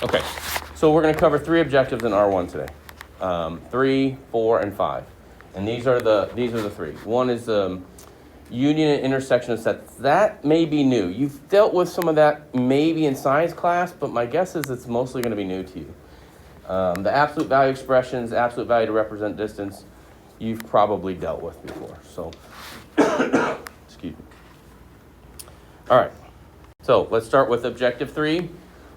Okay, so we're going to cover 3 objectives in R1 today. 3, 4, and 5. And these are the 3. One is union and intersection of sets. That may be new. You've dealt with some of that maybe in science class, but my guess is it's mostly going to be new to you. The absolute value expressions, absolute value to represent distance, you've probably dealt with before. So, excuse me. All right, so let's start with objective 3,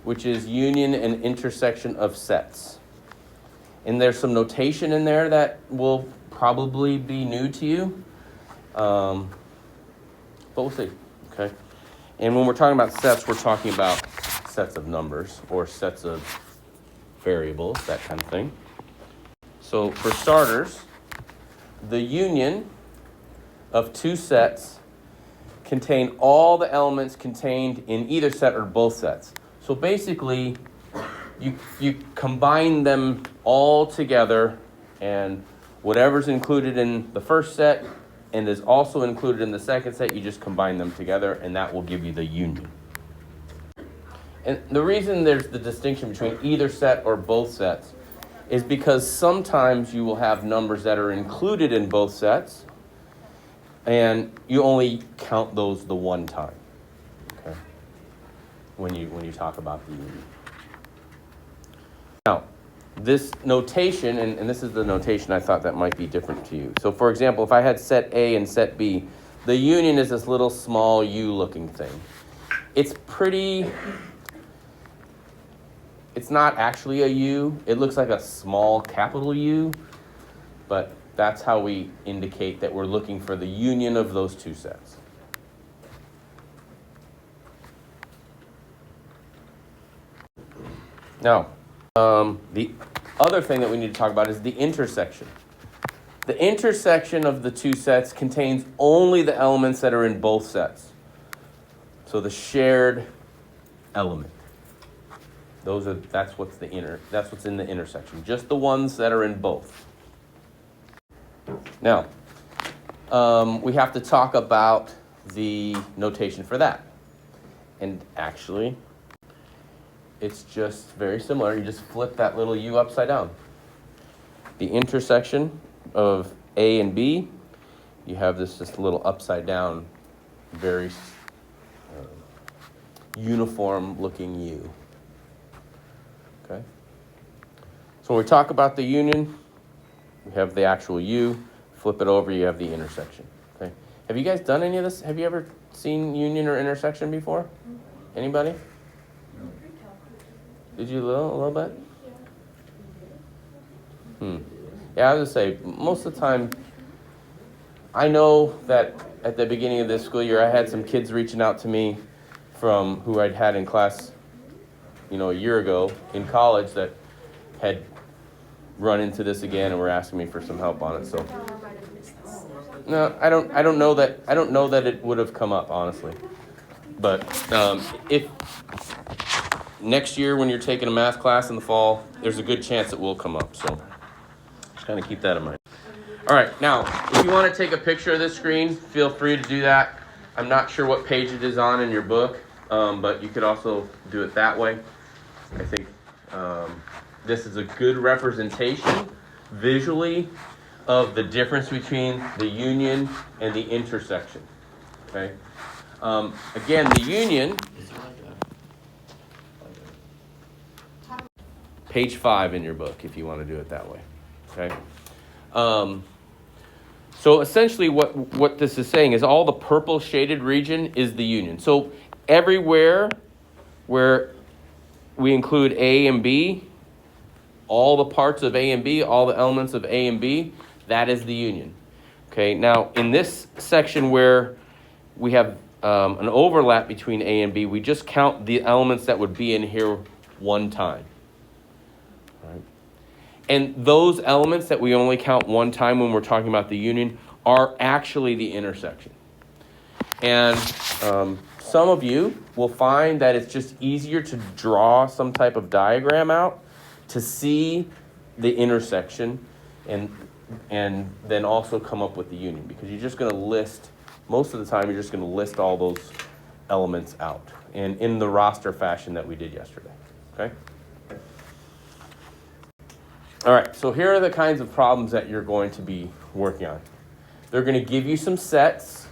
which is union and intersection of sets. And there's some notation in there that will probably be new to you, but we'll see, okay? And when we're talking about sets, we're talking about sets of numbers or sets of variables, that kind of thing. So for starters, the union of 2 sets contain all the elements contained in either set or both sets. So basically, you combine them all together, and whatever's included in the first set and is also included in the second set, you just combine them together, and that will give you the union. And the reason there's the distinction between either set or both sets is because sometimes you will have numbers that are included in both sets, and you only count those the one time, okay? When you talk about the union. Now, this notation, and this is the notation I thought that might be different to you. So, for example, if I had set A and set B, the union is this little small U-looking thing. It's not actually a U. It looks like a small capital U, but that's how we indicate that we're looking for the union of those 2 sets. Now, the other thing that we need to talk about is the intersection. The intersection of the 2 sets contains only the elements that are in both sets. So the shared element. That's what's in the intersection. Just the ones that are in both. Now, we have to talk about the notation for that. And actually, it's just very similar. You just flip that little U upside down. The intersection of A and B, you have this little upside down, very uniform looking U. Okay? So when we talk about the union, we have the actual U. Flip it over, you have the intersection. Okay? Have you guys done any of this? Have you ever seen union or intersection before? Anybody? Did you a little bit? Yeah, I was going to say, most of the time, I know that at the beginning of this school year, I had some kids reaching out to me from who I'd had in class, a year ago in college that had run into this again and were asking me for some help on it. So, no, I don't know that it would have come up, honestly. But if next year when you're taking a math class in the fall, there's a good chance it will come up. So just kind of keep that in mind. All right, now, if you want to take a picture of this screen, feel free to do that. I'm not sure what page it is on in your book, but you could also do it that way. I think this is a good representation visually of the difference between the union and the intersection. Okay. Again, the union, page 5 in your book, if you want to do it that way. Okay. So essentially what this is saying is all the purple shaded region is the union. So everywhere where we include A and B, all the parts of A and B, all the elements of A and B, that is the union. Okay, now in this section where we have an overlap between A and B, we just count the elements that would be in here one time. All right. And those elements that we only count one time when we're talking about the union are actually the intersection. And some of you will find that it's just easier to draw some type of diagram out to see the intersection and then also come up with the union, because you're just going to list, most of the time you're just going to list all those elements out and in the roster fashion that we did yesterday. Okay? All right, so here are the kinds of problems that you're going to be working on. They're going to give you some sets,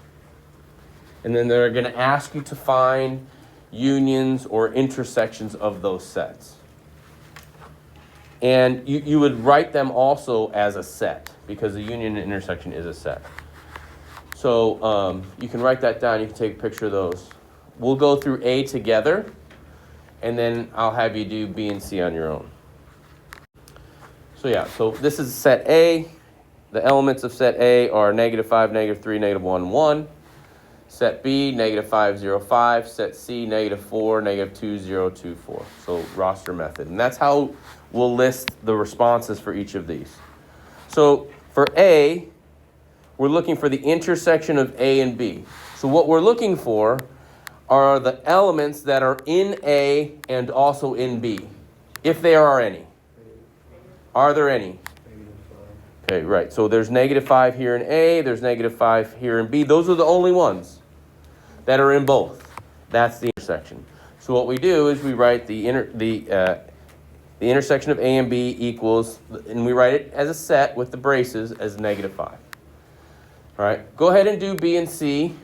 and then they're going to ask you to find unions or intersections of those sets. And you would write them also as a set, because the union and intersection is a set. So you can write that down. You can take a picture of those. We'll go through A together, and then I'll have you do B and C on your own. So yeah, so this is set A. The elements of set A are -5, -3, -1, 1. Set B, -5, 0, 5. Set C, -4, -2, 0, 2, 4. So roster method. And that's how we'll list the responses for each of these. So for A, we're looking for the intersection of A and B. So what we're looking for are the elements that are in A and also in B, if there are any. Are there any? Okay, right. So there's -5 here in A, there's -5 here in B. Those are the only ones that are in both. That's the intersection. So what we do is we write the intersection of A and B equals, and we write it as a set with the braces as -5. All right, go ahead and do B and C.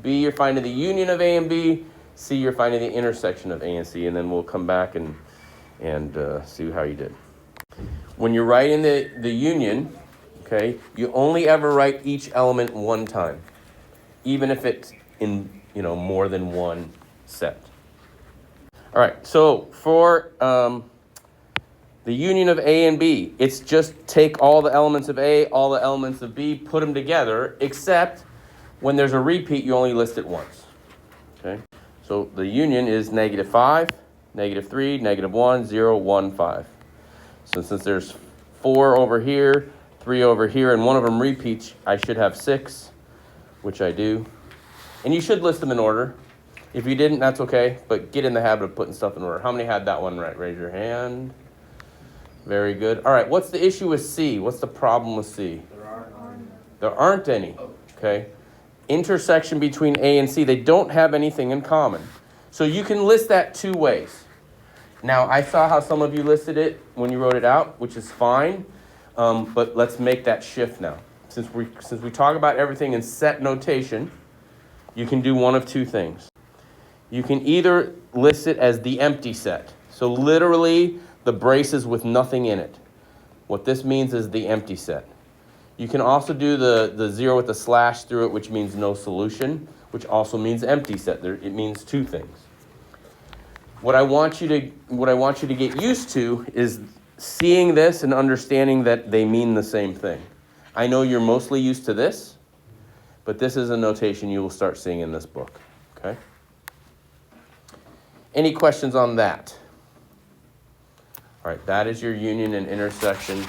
B, you're finding the union of A and B. C, you're finding the intersection of A and C, and then we'll come back and see how you did. When you're writing the union, okay, you only ever write each element one time, even if it's in more than one set. All right, so for the union of A and B, it's just take all the elements of A, all the elements of B, put them together, except when there's a repeat, you only list it once. Okay, so the union is -5, -3, -1, 0, 1, 5. So since there's 4 over here, 3 over here, and one of them repeats, I should have 6, which I do. And you should list them in order. If you didn't, that's okay, but get in the habit of putting stuff in order. How many had that one right? Raise your hand. Very good. All right, what's the issue with C? What's the problem with C? There aren't any. Okay. Intersection between A and C, they don't have anything in common. So you can list that two ways. Now, I saw how some of you listed it when you wrote it out, which is fine, but let's make that shift now. Since we talk about everything in set notation, you can do one of two things. You can either list it as the empty set, so literally the braces with nothing in it. What this means is the empty set. You can also do the 0 with the slash through it, which means no solution, which also means empty set. It means two things. What I want you to get used to is seeing this and understanding that they mean the same thing. I know you're mostly used to this, but this is a notation you will start seeing in this book. Okay? Any questions on that? All right, that is your union and intersection.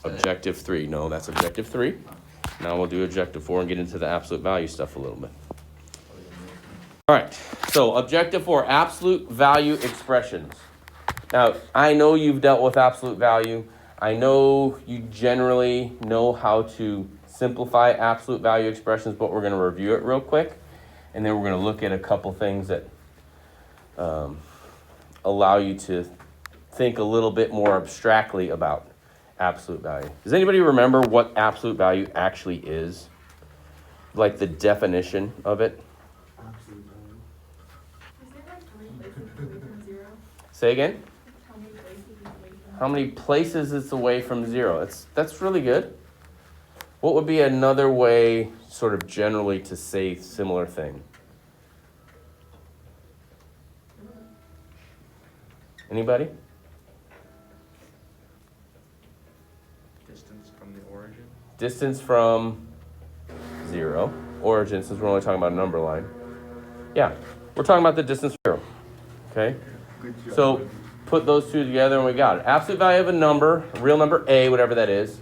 Objective 3. No, that's objective 3. Now we'll do objective 4 and get into the absolute value stuff a little bit. All right, so objective 4, absolute value expressions. Now, I know you've dealt with absolute value. I know you generally know how to simplify absolute value expressions, but we're going to review it real quick, and then we're going to look at a couple things that allow you to think a little bit more abstractly about absolute value. Does anybody remember what absolute value actually is? Like the definition of it? Absolute value. Is there like how many places it's away from 0? Say again? How many places it's away from 0? How many places it's away from 0? That's really good. What would be another way, sort of generally, to say similar thing? Anybody? Distance from the origin. Distance from 0. Origin, since we're only talking about a number line. Yeah, we're talking about the distance from 0. Okay? Good job. So put those two together and we got it. Absolute value of a number, a real number A, whatever that is,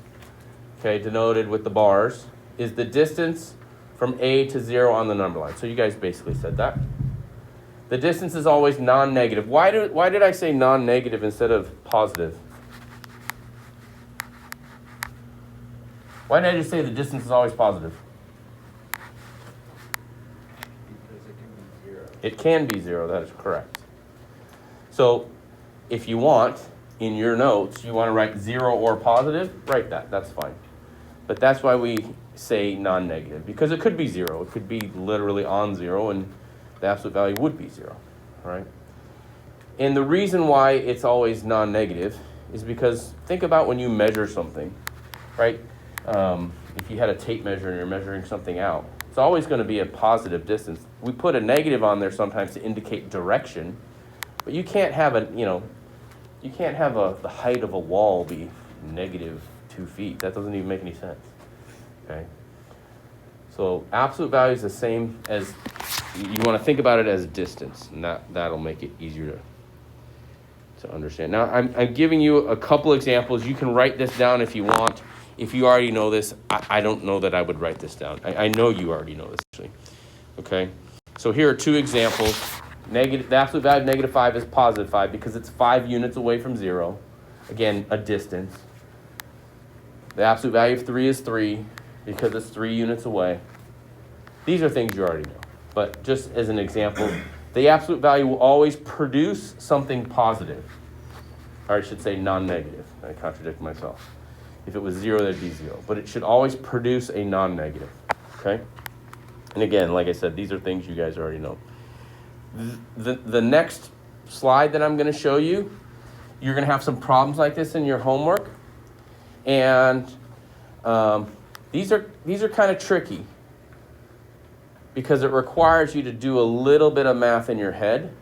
okay, denoted with the bars, is the distance from A to 0 on the number line. So you guys basically said that. The distance is always non-negative. Why did I say non-negative instead of positive? Why did I just say the distance is always positive? Because it can be 0. It can be 0, that is correct. So if you want, in your notes, you want to write 0 or positive, write that. That's fine. But that's why we say non-negative, because it could be 0. It could be literally on 0, and the absolute value would be 0, right? And the reason why it's always non-negative is because think about when you measure something, right? If you had a tape measure and you're measuring something out, it's always going to be a positive distance. We put a negative on there sometimes to indicate direction, but you can't have the height of a wall be negative 2 feet. That doesn't even make any sense. Okay. So absolute value is the same as, you want to think about it as distance, and that'll make it easier to understand. Now I'm giving you a couple examples. You can write this down if you want. If you already know this, I don't know that I would write this down. I know you already know this, actually. Okay? So here are 2 examples. The absolute value of negative 5 is positive 5 because it's 5 units away from 0. Again, a distance. The absolute value of 3 is 3 because it's 3 units away. These are things you already know. But just as an example, the absolute value will always produce something positive. Or I should say non-negative. I contradict myself. If it was 0, that'd be 0. But it should always produce a non-negative. Okay? And again, like I said, these are things you guys already know. The next slide that I'm going to show you, you're going to have some problems like this in your homework. And these are kind of tricky because it requires you to do a little bit of math in your head,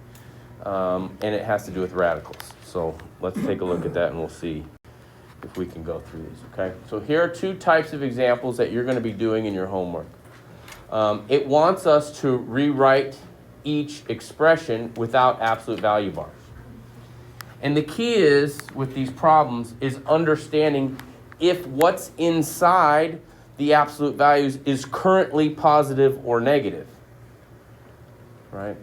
and it has to do with radicals. So let's take a look at that and we'll see if we can go through these, okay? So here are 2 types of examples that you're going to be doing in your homework. It wants us to rewrite each expression without absolute value bars. And the key is, with these problems, is understanding if what's inside the absolute values is currently positive or negative, right?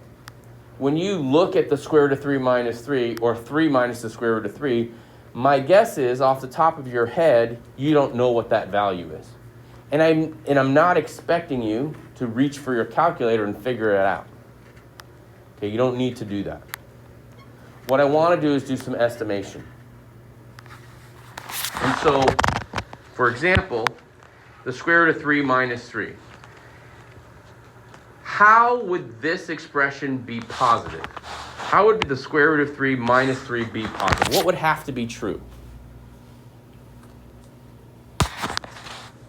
When you look at the square root of 3 minus 3, or 3 minus the square root of 3, my guess is, off the top of your head, you don't know what that value is. And I'm not expecting you to reach for your calculator and figure it out. Okay, you don't need to do that. What I want to do is do some estimation. And so, for example, the square root of 3 minus 3. How would this expression be positive? How would the square root of 3 minus 3 be positive? What would have to be true?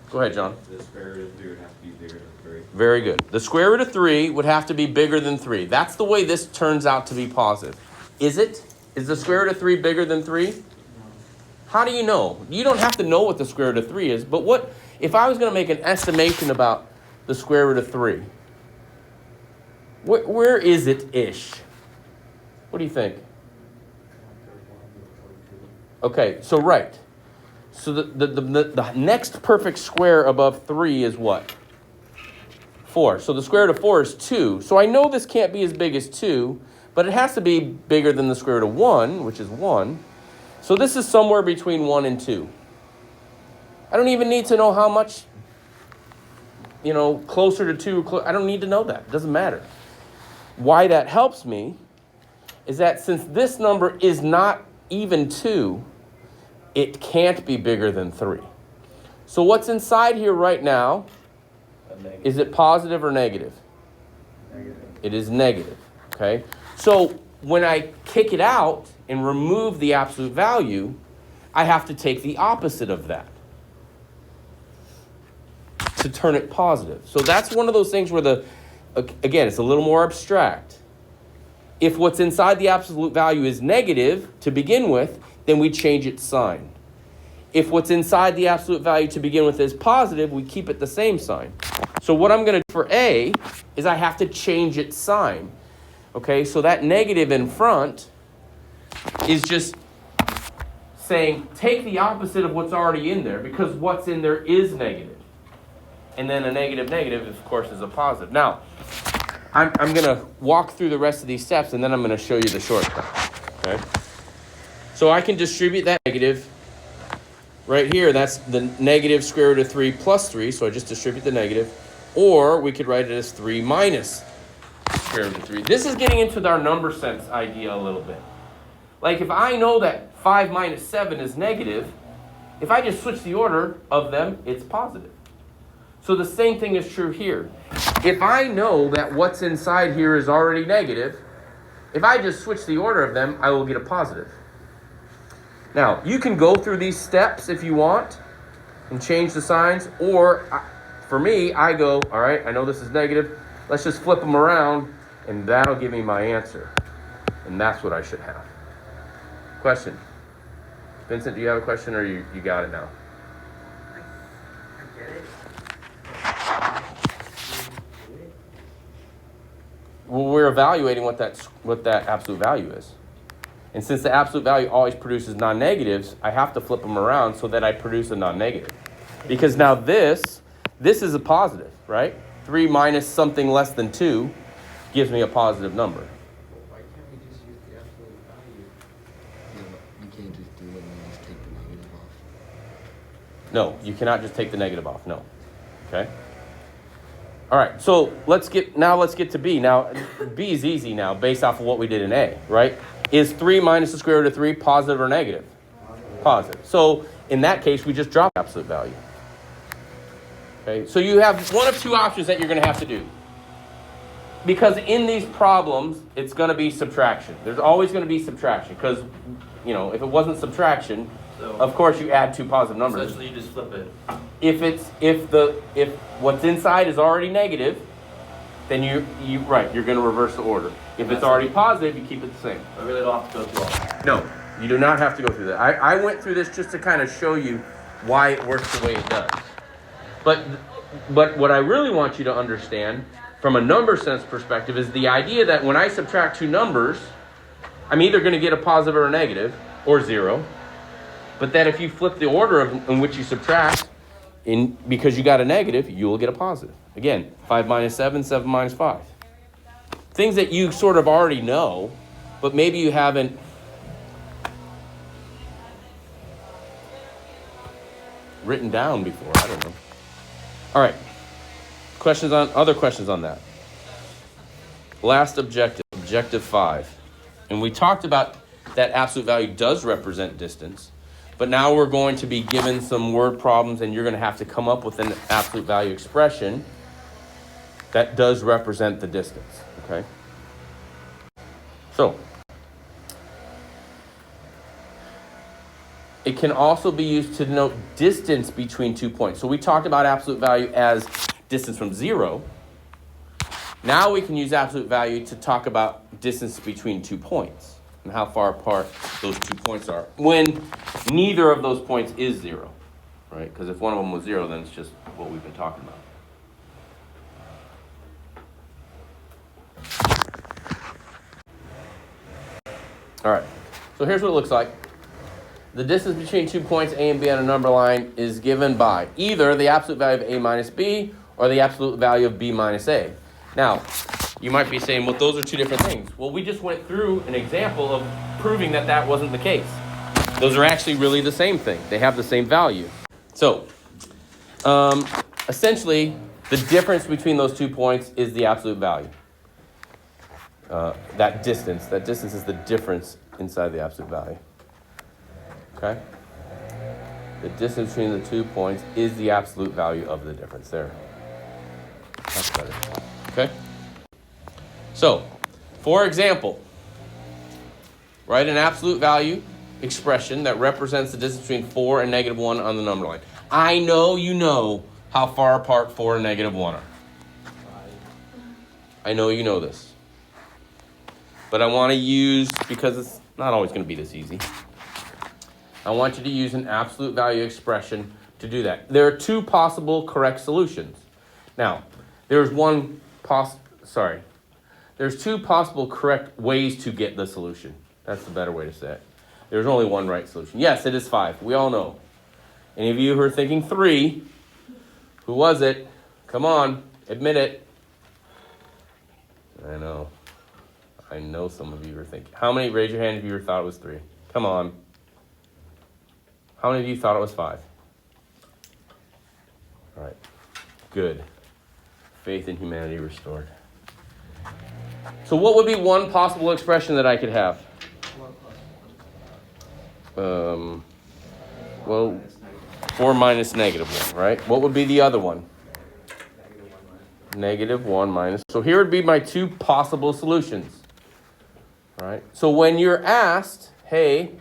Go ahead, John. The square root of 3 would have to be bigger than 3. Very good. The square root of 3 would have to be bigger than 3. That's the way this turns out to be positive. Is it? Is the square root of 3 bigger than 3? How do you know? You don't have to know what the square root of 3 is, but what if I was going to make an estimation about the square root of 3? Where is it-ish? What do you think? Okay, so right. So the next perfect square above 3 is what? 4. So the square root of 4 is 2. So I know this can't be as big as 2, but it has to be bigger than the square root of 1, which is 1. So this is somewhere between 1 and 2. I don't even need to know how much, closer to 2. I don't need to know that. It doesn't matter. Why that helps me is that since this number is not even 2, it can't be bigger than 3. So what's inside here right now, is it positive or negative? Negative. It is negative, okay? So when I kick it out and remove the absolute value, I have to take the opposite of that to turn it positive. So that's one of those things where again, it's a little more abstract. If what's inside the absolute value is negative to begin with, then we change its sign. If what's inside the absolute value to begin with is positive, we keep it the same sign. So what I'm going to do for A is I have to change its sign. Okay, so that negative in front is just saying take the opposite of what's already in there, because what's in there is negative. And then a negative, of course, is a positive. Now, I'm going to walk through the rest of these steps, and then I'm going to show you the shortcut. Okay? So I can distribute that negative right here. That's the negative square root of 3 plus 3, so I just distribute the negative. Or we could write it as 3 minus square root of 3. This is getting into our number sense idea a little bit. Like if I know that 5 minus 7 is negative, if I just switch the order of them, it's positive. So the same thing is true here. If I know that what's inside here is already negative, if I just switch the order of them, I will get a positive. Now, you can go through these steps if you want and change the signs, or for me, I go, all right, I know this is negative, let's just flip them around, and that'll give me my answer. And that's what I should have. Question? Vincent, do you have a question, or you got it now? I get it. Well, we're evaluating what that absolute value is. And since the absolute value always produces non-negatives, I have to flip them around so that I produce a non-negative. Because now this is a positive, right? 3 minus something less than 2 gives me a positive number. Why can't we just use the absolute value? No, you can't just do it and just take the negative off. No, you cannot just take the negative off. No. Okay? All right, so let's get to B. Now, B is easy now based off of what we did in A, right? Is 3 minus the square root of 3 positive or negative? Positive. So in that case, we just drop absolute value. Okay, so you have one of two options that you're going to have to do. Because in these problems, it's going to be subtraction. There's always going to be subtraction because, if it wasn't subtraction, of course you add two positive numbers. Essentially, you just flip it. If what's inside is already negative, then you're going to reverse the order. If it's already positive, you keep it the same. I really don't have to go through all that. No, you do not have to go through that. I went through this just to kind of show you why it works the way it does. But what I really want you to understand from a number sense perspective is the idea that when I subtract two numbers, I'm either going to get a positive or a negative, or 0. But that if you flip the order in which you subtract, because you got a negative, you will get a positive. Again, 5 minus 7, 7 minus 5. Things that you sort of already know, but maybe you haven't written down before. I don't know. All right. Other questions on that? Last objective, objective 5. And we talked about that absolute value does represent distance. But now we're going to be given some word problems, and you're going to have to come up with an absolute value expression that does represent the distance, okay? So, it can also be used to denote distance between 2 points. So we talked about absolute value as distance from 0. Now we can use absolute value to talk about distance between 2 points and how far apart those 2 points are when neither of those points is 0, right? Because if one of them was 0, then it's just what we've been talking about. All right, so here's what it looks like. The distance between 2 points A and B on a number line is given by either the absolute value of A minus B or the absolute value of B minus A. Now, you might be saying, well, those are two different things. Well, we just went through an example of proving that that wasn't the case. Those are actually really the same thing. They have the same value. So, essentially, the difference between those 2 points is the absolute value. That distance is the difference inside the absolute value. Okay? The distance between the 2 points is the absolute value of the difference there. That's better. Okay? So, for example, write an absolute value expression that represents the distance between 4 and negative 1 on the number line. I know you know how far apart 4 and negative 1 are. I know you know this. But I want to use, because it's not always going to be this easy, I want you to use an absolute value expression to do that. There are two possible correct solutions. Now, there's two possible correct ways to get the solution. That's the better way to say it. There's only one right solution. Yes, it is 5. We all know. Any of you who are thinking 3, who was it? Come on, admit it. I know some of you are thinking. How many, raise your hand if you thought it was 3. Come on. How many of you thought it was 5? All right. Good. Faith in humanity restored. So what would be one possible expression that I could have? well, 4 minus -1, right? What would be the other one? -1 minus. So here would be my two possible solutions. All right. So when you're asked, hey,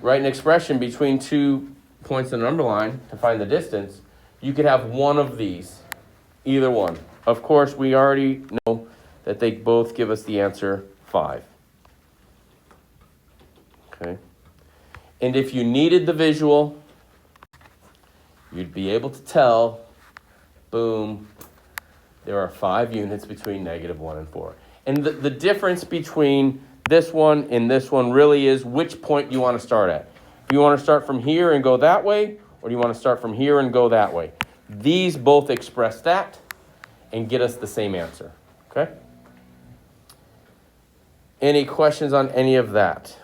write an expression between 2 points in a number line to find the distance, you could have one of these, either one. Of course, we already know that they both give us the answer 5. Okay. And if you needed the visual, you'd be able to tell, boom, there are 5 units between -1 and 4. And the difference between this one and this one really is which point you want to start at. Do you want to start from here and go that way, or do you want to start from here and go that way? These both express that and get us the same answer. Okay? Any questions on any of that?